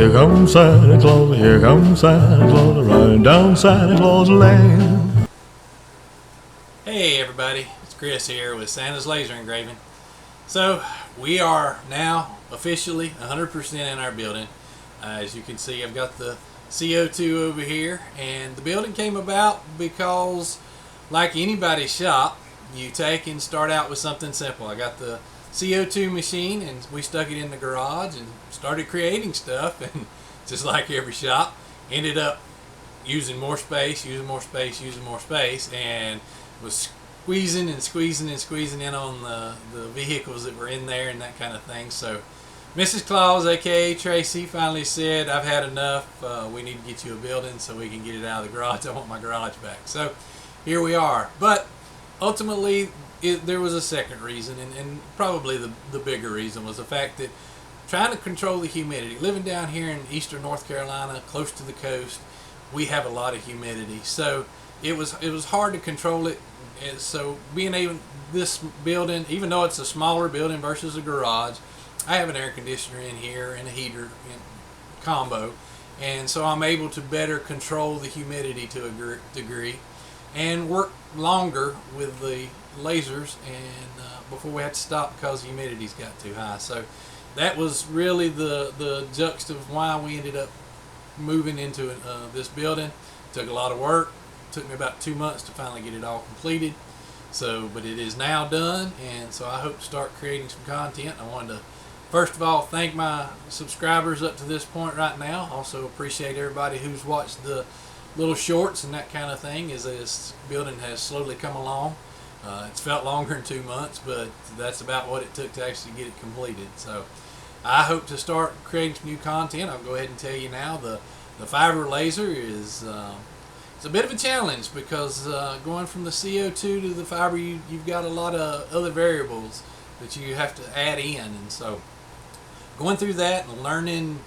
here comes Santa Claus, here comes Santa Claus, riding down Santa Claus Lane. Hey everybody, it's Chris here with Santa's Laser Engraving. So we are now officially 100% in our building. As you can see, I've got the CO2 over here, and the building came about because, like anybody's shop, you take and start out with something simple. I got the CO2 machine and we stuck it in the garage and started creating stuff, and just like every shop, ended up using more space, and was squeezing in on the vehicles that were in there and that kind of thing. So Mrs. Claus, aka Tracy, finally said, I've had enough, we need to get you a building so we can get it out of the garage. I want my garage back. So here we are. But ultimately there was a second reason, and probably the bigger reason was the fact that trying to control the humidity. Living down here in eastern North Carolina, close to the coast, we have a lot of humidity. So it was hard to control it. And so being able, this building, even though it's a smaller building versus a garage, I have an air conditioner in here and a heater combo, and so I'm able to better control the humidity to a degree and work longer with the lasers, and before we had to stop because the humidity's got too high. So that was really the juxt of why we ended up moving into this building. Took a lot of work. Took me about 2 months to finally get it all completed. So, but it is now done, and so I hope to start creating some content. I wanted to first of all thank my subscribers up to this point right now. Also appreciate everybody who's watched the little shorts and that kind of thing as this building has slowly come along. It's felt longer than 2 months, but that's about what it took to actually get it completed. So I hope to start creating some new content. I'll go ahead and tell you now, the fiber laser is it's a bit of a challenge because going from the CO2 to the fiber, you've got a lot of other variables that you have to add in, and so going through that and learning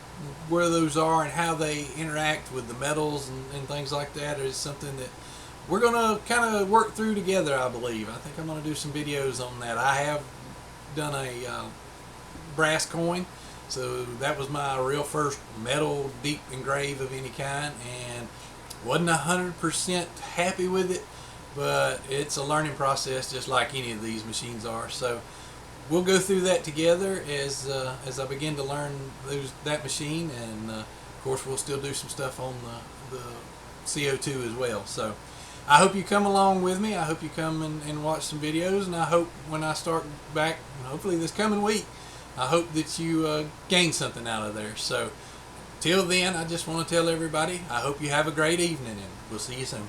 where those are and how they interact with the metals and things like that is something that we're going to kind of work through together, I believe. I think I'm going to do some videos on that. I have done a brass coin, so that was my real first metal deep engrave of any kind, and wasn't 100% happy with it, but it's a learning process just like any of these machines are. So we'll go through that together as I begin to learn that machine, and of course we'll still do some stuff on the CO2 as well. So I hope you come along with me. I hope you come and watch some videos, and I hope when I start back, hopefully this coming week, I hope that you gain something out of there. So till then, I just want to tell everybody, I hope you have a great evening, and we'll see you soon.